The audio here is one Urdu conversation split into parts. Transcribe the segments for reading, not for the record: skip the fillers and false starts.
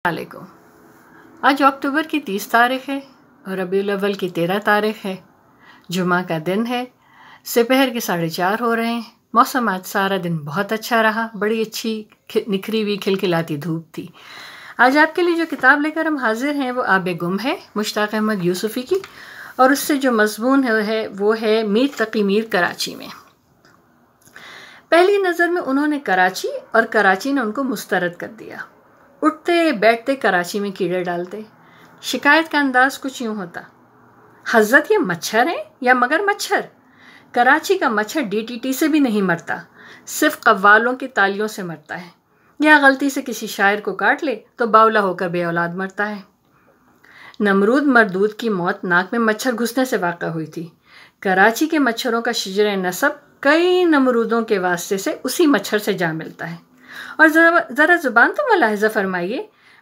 علیکم۔ آج اکتوبر کی 30 تاریخ ہے اور ربیع الاول کی 13 تاریخ ہے۔ جمعہ کا دن ہے، سپہر کے 4:30 ہو رہے ہیں۔ موسم آج سارا دن بہت اچھا رہا، بڑی اچھی نکھری ہوئی کھلکھلاتی دھوپ تھی۔ آج آپ کے لیے جو کتاب لے کر ہم حاضر ہیں وہ آب گم ہے، مشتاق احمد یوسفی کی، اور اس سے جو مضمون ہے وہ ہے میر تقی میر کراچی میں۔ پہلی نظر میں انہوں نے کراچی اور کراچی نے ان کو مسترد کر دیا۔ اٹھتے بیٹھتے کراچی میں کیڑے ڈالتے۔ شکایت کا انداز کچھ یوں ہوتا: حضرت یہ مچھر ہیں یا مگر مچھر؟ کراچی کا مچھر DTT سے بھی نہیں مرتا، صرف قوالوں کی تالیوں سے مرتا ہے، یا غلطی سے کسی شاعر کو کاٹ لے تو باولا ہو کر بے اولاد مرتا ہے۔ نمرود مردود کی موت ناک میں مچھر گھسنے سے واقع ہوئی تھی۔ کراچی کے مچھروں کا شجر نسب کئی نمرودوں کے واسطے سے اسی مچھر سے جا ملتا ہے۔ اور ذرا زبان تو ملاحظہ فرمائیے،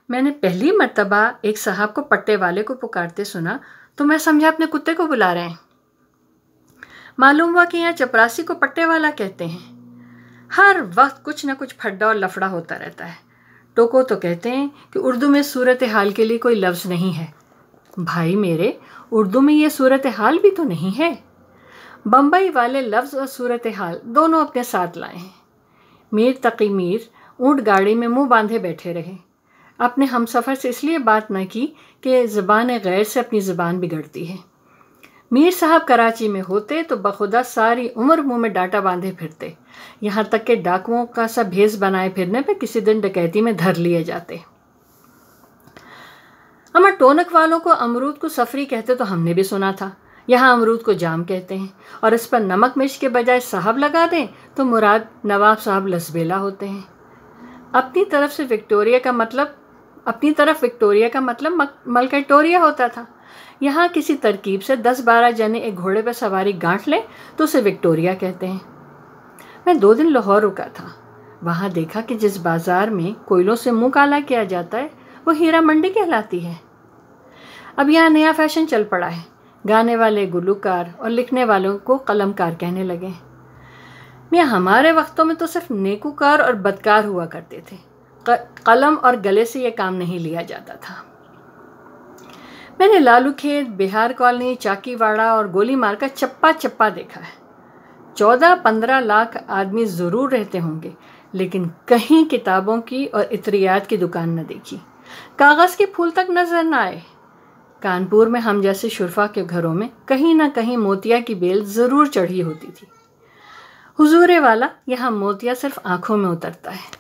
میں نے پہلی مرتبہ ایک صاحب کو پٹے والے کو پکارتے سنا تو میں سمجھا اپنے کتے کو بلا رہے ہیں۔ معلوم ہوا کہ یہاں چپراسی کو پٹے والا کہتے ہیں۔ ہر وقت کچھ نہ کچھ پھڈا اور لفڑا ہوتا رہتا ہے۔ ٹوکو تو کہتے ہیں کہ اردو میں صورتحال کے لیے کوئی لفظ نہیں ہے۔ بھائی میرے، اردو میں یہ صورتحال بھی تو نہیں ہے۔ بمبئی والے لفظ اور صورتحال دونوں اپنے ساتھ لائے ہیں۔ میر تقی میر اونٹ گاڑی میں منہ باندھے بیٹھے رہے۔ اپنے ہمسفر سے اس لیے بات نہ کی کہ زبان غیر سے اپنی زبان بگڑتی ہے۔ میر صاحب کراچی میں ہوتے تو بخدا ساری عمر منہ میں ڈاٹا باندھے پھرتے، یہاں تک کہ ڈاکوؤں کا سا بھیس بنائے پھرنے پہ کسی دن ڈکیتی میں دھر لیے جاتے۔ اما ٹونک والوں کو امرود کو سفری کہتے تو ہم نے بھی سنا تھا، یہاں امرود کو جام کہتے ہیں، اور اس پر نمک مرچ کے بجائے صاحب لگا دیں تو مراد نواب صاحب لسبیلا ہوتے ہیں۔ اپنی طرف وکٹوریہ کا مطلب ملکٹوریا ہوتا تھا۔ یہاں کسی ترکیب سے 10-12 جنے ایک گھوڑے پہ سواری گانٹ لیں تو اسے وکٹوریا کہتے ہیں۔ میں 2 دن لاہور رکا تھا، وہاں دیکھا کہ جس بازار میں کوئلوں سے منہ کالا کیا جاتا ہے وہ ہیرا منڈی کہلاتی ہے۔ اب یہاں نیا فیشن چل پڑا ہے، گانے والے گلوکار اور لکھنے والوں کو قلم کار کہنے لگے۔ میاں ہمارے وقتوں میں تو صرف نیکوکار اور بدکار ہوا کرتے تھے، قلم اور گلے سے یہ کام نہیں لیا جاتا تھا۔ میں نے لالو کھیت، بہار کالونی، چاکی واڑہ اور گولی مار کا چپا چپا دیکھا ہے۔ 14-15 لاکھ آدمی ضرور رہتے ہوں گے، لیکن کہیں کتابوں کی اور اطریات کی دکان نہ دیکھی، کاغذ کے پھول تک نظر نہ آئے۔ کانپور میں ہم جیسے شرفا کے گھروں میں کہیں نہ کہیں موتیا کی بیل ضرور چڑھی ہوتی تھی۔ حضور والا، یہاں موتیا صرف آنکھوں میں اترتا ہے۔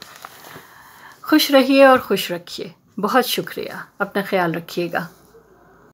خوش رہیے اور خوش رکھیے۔ بہت شکریہ، اپنا خیال رکھیے گا۔